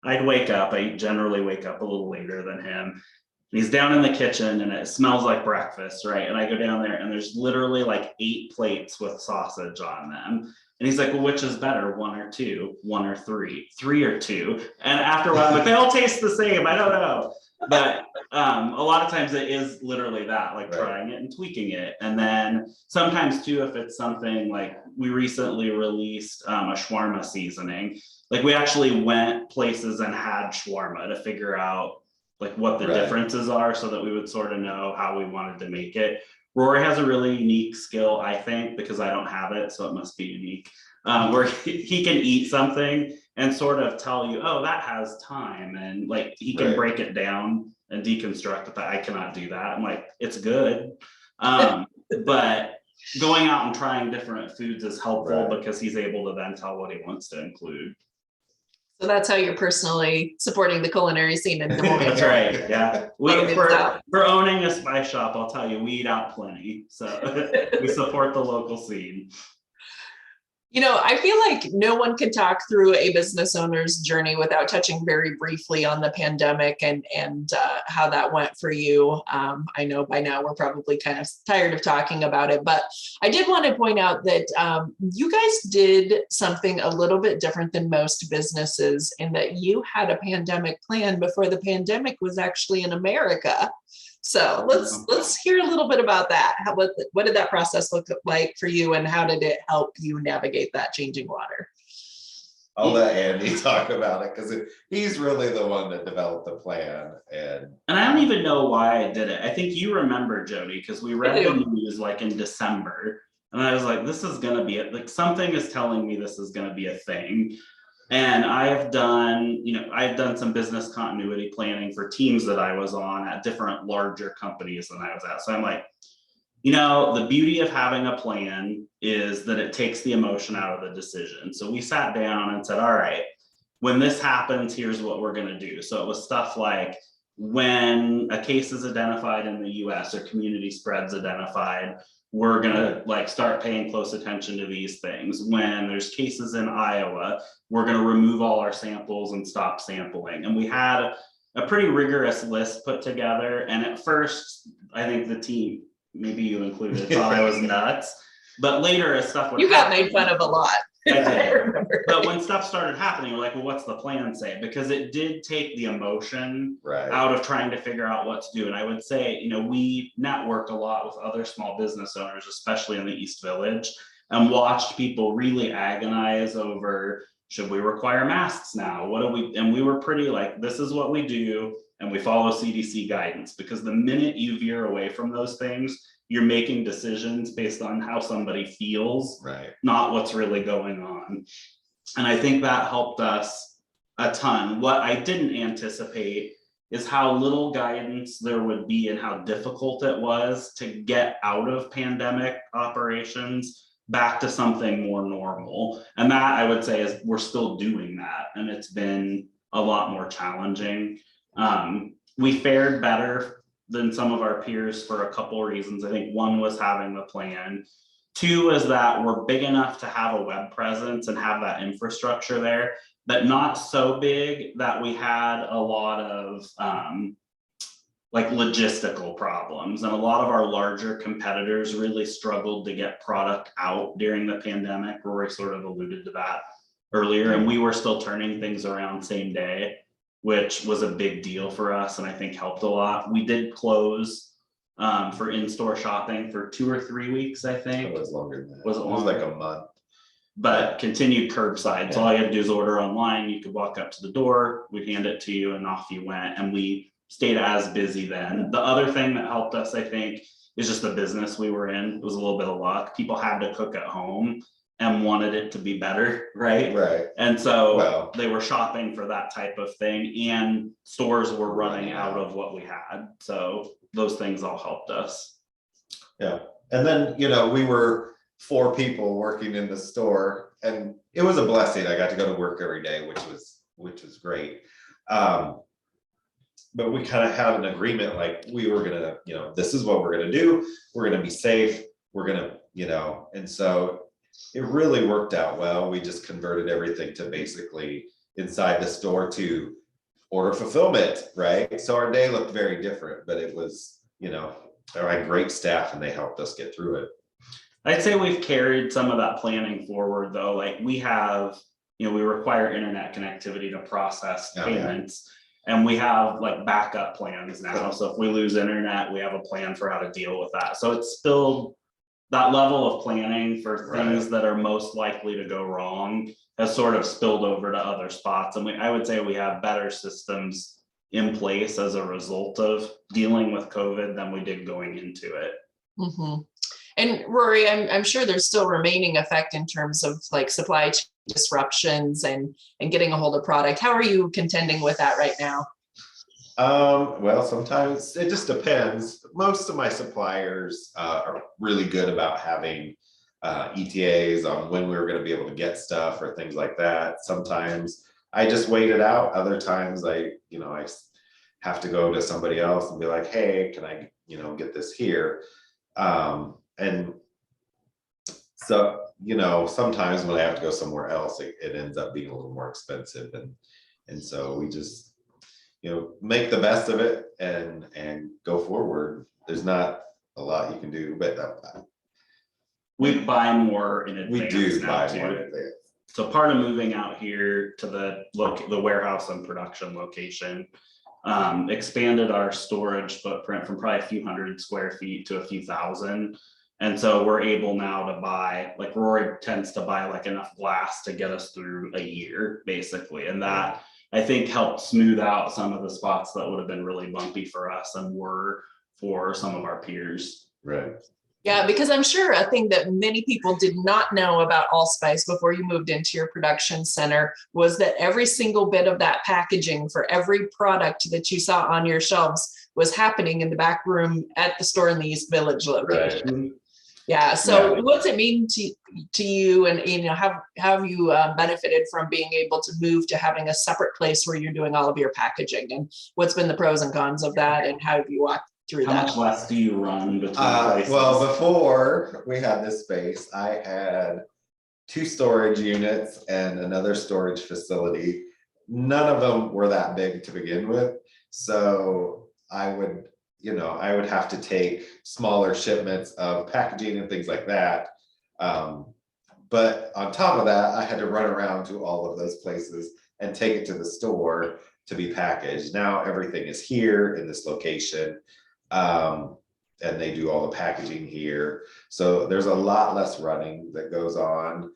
I'd wake up, I generally wake up a little later than him. And he's down in the kitchen and it smells like breakfast, right? And I go down there and there's literally 8 plates with sausage on them. And he's like, "Well, which is better, 1 or 2, 1 or 3, 3 or 2? And after a while, I'm like, "They all taste the same. I don't know." But a lot of times it is literally that, trying it and tweaking it. And then sometimes too, if it's something like we recently released a shawarma seasoning, we actually went places and had shawarma to figure out what the differences are so that we would sort of know how we wanted to make it. Rory has a really unique skill, I think, because I don't have it, so it must be unique, where he can eat something and sort of tell you, "Oh, that has time," and he can break it down and deconstruct it. That I cannot do that. I'm like, it's good, but going out and trying different foods is helpful because he's able to then tell what he wants to include. So that's how you're personally supporting the culinary scene in Des Moines. That's right. Yeah. For owning a spice shop, I'll tell you, we eat out plenty. So we support the local scene. I feel like no one can talk through a business owner's journey without touching very briefly on the pandemic and how that went for you. I know by now we're probably kind of tired of talking about it, but I did want to point out that you guys did something a little bit different than most businesses in that you had a pandemic plan before the pandemic was actually in America. So let's hear a little bit about that. What did that process look like for you, and how did it help you navigate that changing water? I'll let Andy talk about it because he's really the one that developed the plan. And I don't even know why I did it. I think you remember, Jody, because we read the news like in December, and I was like, this is gonna be it. Like something is telling me this is gonna be a thing. And I've done some business continuity planning for teams that I was on at different larger companies than I was at. So I'm like, the beauty of having a plan is that it takes the emotion out of the decision. So we sat down and said, all right, when this happens, here's what we're gonna do. So it was stuff like when a case is identified in the US or community spreads identified, we're gonna start paying close attention to these things. When there's cases in Iowa, we're gonna remove all our samples and stop sampling. And we had a pretty rigorous list put together. And at first, I think the team, maybe you included, thought I was nuts. But later as stuff would You got made fun of a lot. I did. But when stuff started happening, we're like, well, what's the plan say? Because it did take the emotion out of trying to figure out what to do. And I would say, we network a lot with other small business owners, especially in the East Village, and watched people really agonize over, should we require masks now? What do we, and we were pretty like, this is what we do, and we follow CDC guidance. Because the minute you veer away from those things, you're making decisions based on how somebody feels, not what's really going on. And I think that helped us a ton. What I didn't anticipate is how little guidance there would be and how difficult it was to get out of pandemic operations back to something more normal. And that, I would say, is we're still doing that. And it's been a lot more challenging. We fared better than some of our peers for a couple of reasons. I think one was having the plan. Two is that we're big enough to have a web presence and have that infrastructure there, but not so big that we had a lot of logistical problems. And a lot of our larger competitors really struggled to get product out during the pandemic. Rory sort of alluded to that earlier, and we were still turning things around same day, which was a big deal for us and I think helped a lot. We did close for in-store shopping for 2 or 3 weeks, I think. It was longer than that. Was it longer? Like a month. But continued curbside. So all you had to do is order online. You could walk up to the door, we'd hand it to you, and off you went. And we stayed as busy then. The other thing that helped us, I think, is just the business we were in. It was a little bit of luck. People had to cook at home and wanted it to be better, right? And so they were shopping for that type of thing, and stores were running out of what we had. So those things all helped us. Yeah. And then, we were 4 people working in the store, and it was a blessing. I got to go to work every day, which was great. But we kind of had an agreement, like we were gonna, this is what we're gonna do. We're gonna be safe. We're gonna, and so it really worked out well. We just converted everything to basically inside the store to order fulfillment, right? So our day looked very different, but it was, I had great staff and they helped us get through it. I'd say we've carried some of that planning forward though. Like we have, we require internet connectivity to process payments. And we have backup plans now. So if we lose internet, we have a plan for how to deal with that. So it's still that level of planning for things that are most likely to go wrong has sort of spilled over to other spots. And I would say we have better systems in place as a result of dealing with COVID than we did going into it. And Rory, I'm sure there's still remaining effect in terms of supply chain disruptions and getting a hold of product. How are you contending with that right now? Well, sometimes it just depends. Most of my suppliers are really good about having ETAs on when we were going to be able to get stuff or things like that. Sometimes I just wait it out. Other times I have to go to somebody else and be like, hey, can I, get this here? And So, you know, sometimes when I have to go somewhere else, it ends up being a little more expensive, and so we just, you know, make the best of it and go forward. There's not a lot you can do, but We buy more in we advance do now buy too. more in advance. So part of moving out here to the warehouse and production location, expanded our storage footprint from probably a few hundred square feet to a few thousand. And so we're able now to buy, like Rory tends to buy like enough glass to get us through a year, basically. And that I think helped smooth out some of the spots that would have been really bumpy for us and were for some of our peers. Right. Yeah, because I'm sure a thing that many people did not know about AllSpice before you moved into your production center was that every single bit of that packaging for every product that you saw on your shelves was happening in the back room at the store in the East Village location. Right. Yeah. So Yeah. what's it mean to you, and you know, have you benefited from being able to move to having a separate place where you're doing all of your packaging, and what's been the pros and cons of that, and how have you walked through How that? much less do you run between places? Well, before we had this space, I had 2 storage units and another storage facility. None of them were that big to begin with. So I would, you know, I would have to take smaller shipments of packaging and things like that. But on top of that, I had to run around to all of those places and take it to the store to be packaged. Now everything is here in this location. And they do all the packaging here. So there's a lot less running that goes on.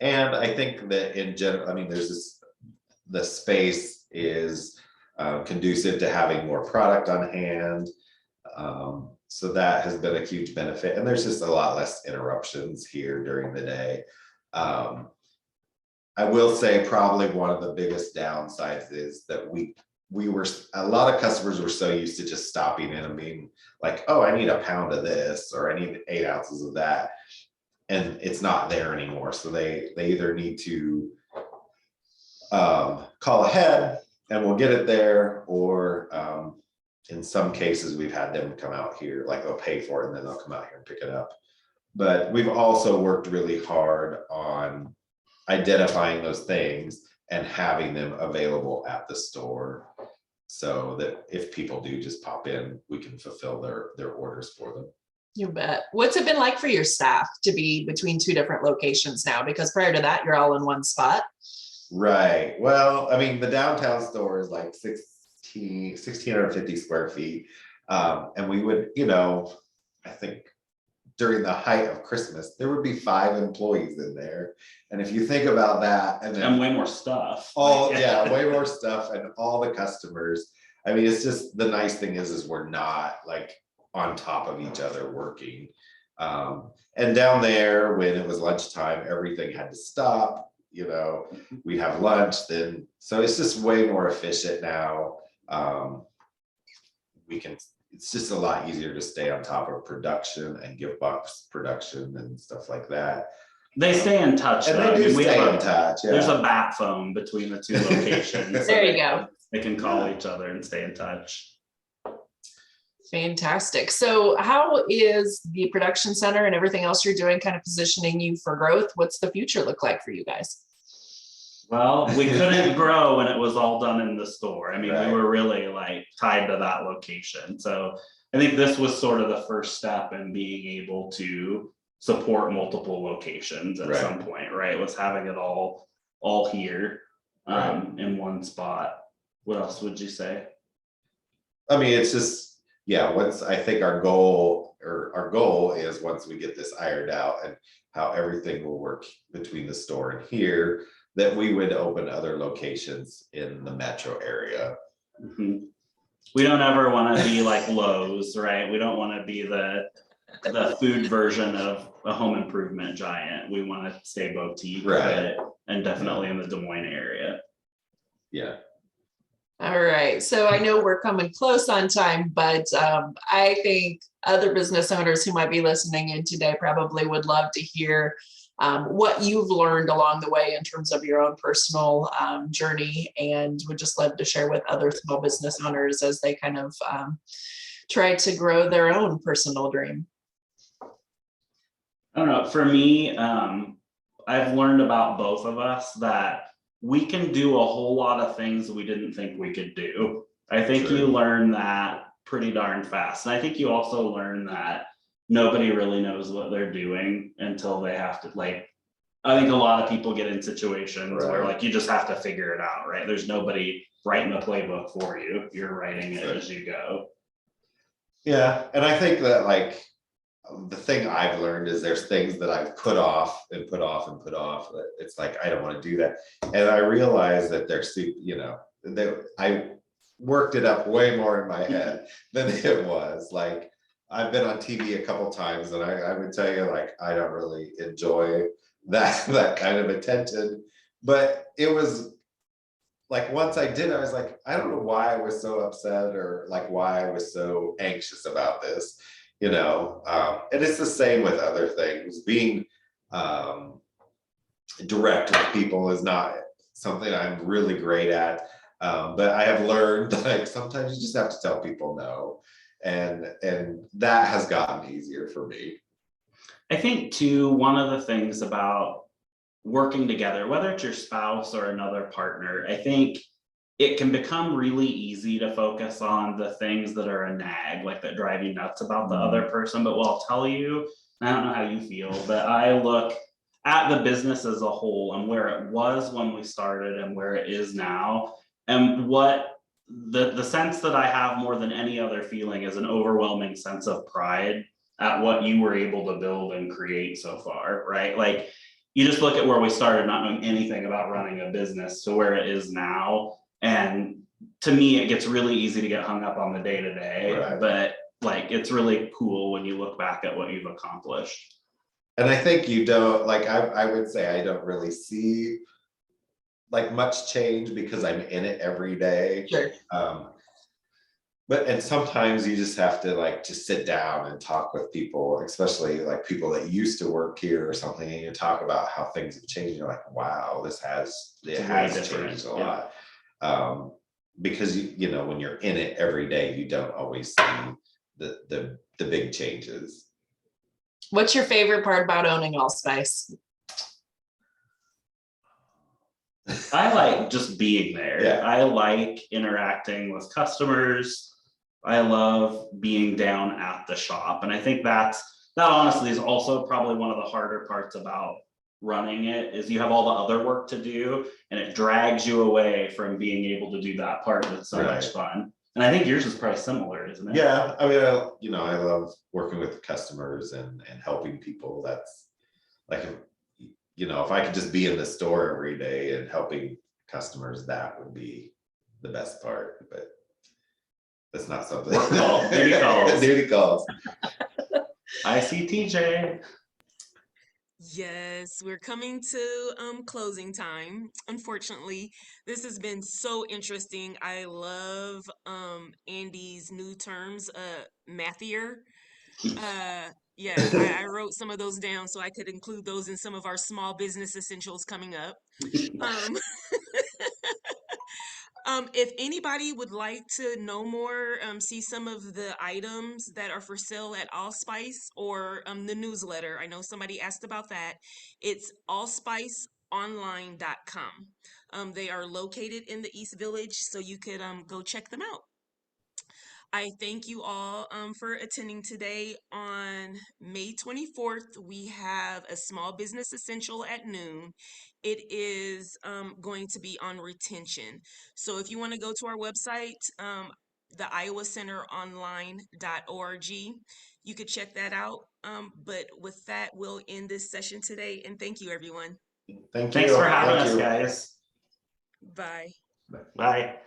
And I think that in general, I mean, the space is conducive to having more product on hand. So that has been a huge benefit. And there's just a lot less interruptions here during the day. I will say probably one of the biggest downsides is that a lot of customers were so used to just stopping in and being like, oh, I need a pound of this, or I need 8 ounces of that. And it's not there anymore. So they either need to call ahead and we'll get it there, or in some cases we've had them come out here, like they'll pay for it and then they'll come out here and pick it up. But we've also worked really hard on identifying those things and having them available at the store, so that if people do just pop in, we can fulfill their orders for them. You bet. What's it been like for your staff to be between 2 different locations now? Because prior to that, you're all in one spot. Right. Well, I mean, the downtown store is like 1,650 square feet. And we would, you know, I think during the height of Christmas, there would be 5 employees in there. And if you think about that, and then way more stuff. way more stuff, and all the customers. I mean, it's just, the nice thing is we're not like on top of each other working. And down there, when it was lunchtime, everything had to stop. You know, we'd have lunch then. So it's just way more efficient now. It's just a lot easier to stay on top of production and give bucks production and stuff like that. They stay in touch. And though. they do We stay have in touch. Yeah. There's a bat phone between the 2 locations. There you go. They can call each other and stay in touch. Fantastic. So how is the production center and everything else you're doing kind of positioning you for growth? What's the future look like for you guys? Well, we couldn't grow when it was all done in the store. I mean, Right. we were really like tied to that location. So I think this was sort of the first step in being able to support multiple locations at Right. some point, right? Was having it all here in one spot. What else would you say? I mean, it's just, yeah, once I think our goal is, once we get this ironed out and how everything will work between the store and here, that we would open other locations in the metro area. Mm-hmm. We don't ever want to be like Lowe's, right? We don't want to be the food version of a home improvement giant. We want to stay boutique, Right. And definitely in the Des Moines area. Yeah. All right. So I know we're coming close on time, but I think other business owners who might be listening in today probably would love to hear what you've learned along the way in terms of your own personal journey, and would just love to share with other small business owners as they kind of try to grow their own personal dream. I don't know, for me, I've learned about both of us that we can do a whole lot of things we didn't think we could do. I think Sure. you learn that pretty darn fast. And I think you also learn that nobody really knows what they're doing until they have to, like, I think a lot of people get in situations where Right. like you just have to figure it out, right? There's nobody writing the playbook for you. You're writing it as you go. Yeah, and I think that like the thing I've learned is there's things that I've put off and put off and put off. That it's like I don't want to do that, and I realize that they're you know, I worked it up way more in my head than it was. Like I've been on TV a couple times, and I would tell you like I don't really enjoy that kind of attention, but it was like once I did, I was like, I don't know why I was so upset or like why I was so anxious about this, you know. And it's the same with other things. Being direct with people is not something I'm really great at, but I have learned like sometimes you just have to tell people no, and that has gotten easier for me. I think too, one of the things about working together, whether it's your spouse or another partner, I think it can become really easy to focus on the things that are a nag, like that drive you nuts about the other person. But what I'll tell you, I don't know how you feel, but I look at the business as a whole and where it was when we started and where it is now, and what the sense that I have more than any other feeling is an overwhelming sense of pride at what you were able to build and create so far, right? Like you just look at where we started not knowing anything about running a business to where it is now. And to me, it gets really easy to get hung up on the day to day, but like, it's really cool when you look back at what you've accomplished. And I think you don't like, I would say I don't really see like much change because I'm in it every day. Sure. But and sometimes you just have to like just sit down and talk with people, especially like people that used to work here or something, and you talk about how things have changed. You're like, wow, it has changed a lot. Because you know when you're in it every day, you don't always see the big changes. What's your favorite part about owning AllSpice? I like just being there. Yeah. I like interacting with customers. I love being down at the shop. And I think that honestly is also probably one of the harder parts about running it, is you have all the other work to do and it drags you away from being able to do that part that's so much fun. And I think yours is probably similar, isn't it? Yeah, I mean, I love working with customers and helping people. That's like, if I could just be in the store every day and helping customers, that would be the best part. But that's not something. Duty calls. Duty calls. I see TJ. Yes, we're coming to closing time. Unfortunately, this has been so interesting. I love Andy's new terms, mathier. Yeah, I wrote some of those down so I could include those in some of our small business essentials coming up. Um, if anybody would like to know more, see some of the items that are for sale at AllSpice or the newsletter, I know somebody asked about that. It's allspiceonline.com. They are located in the East Village, so you could go check them out. I thank you all for attending today. On May 24th, we have a small business essential at noon. It is going to be on retention. So if you want to go to our website, the iowacenteronline.org, you could check that out. But with that, we'll end this session today. And thank you, everyone. Thank you. Thanks for having us, guys. Bye. Bye.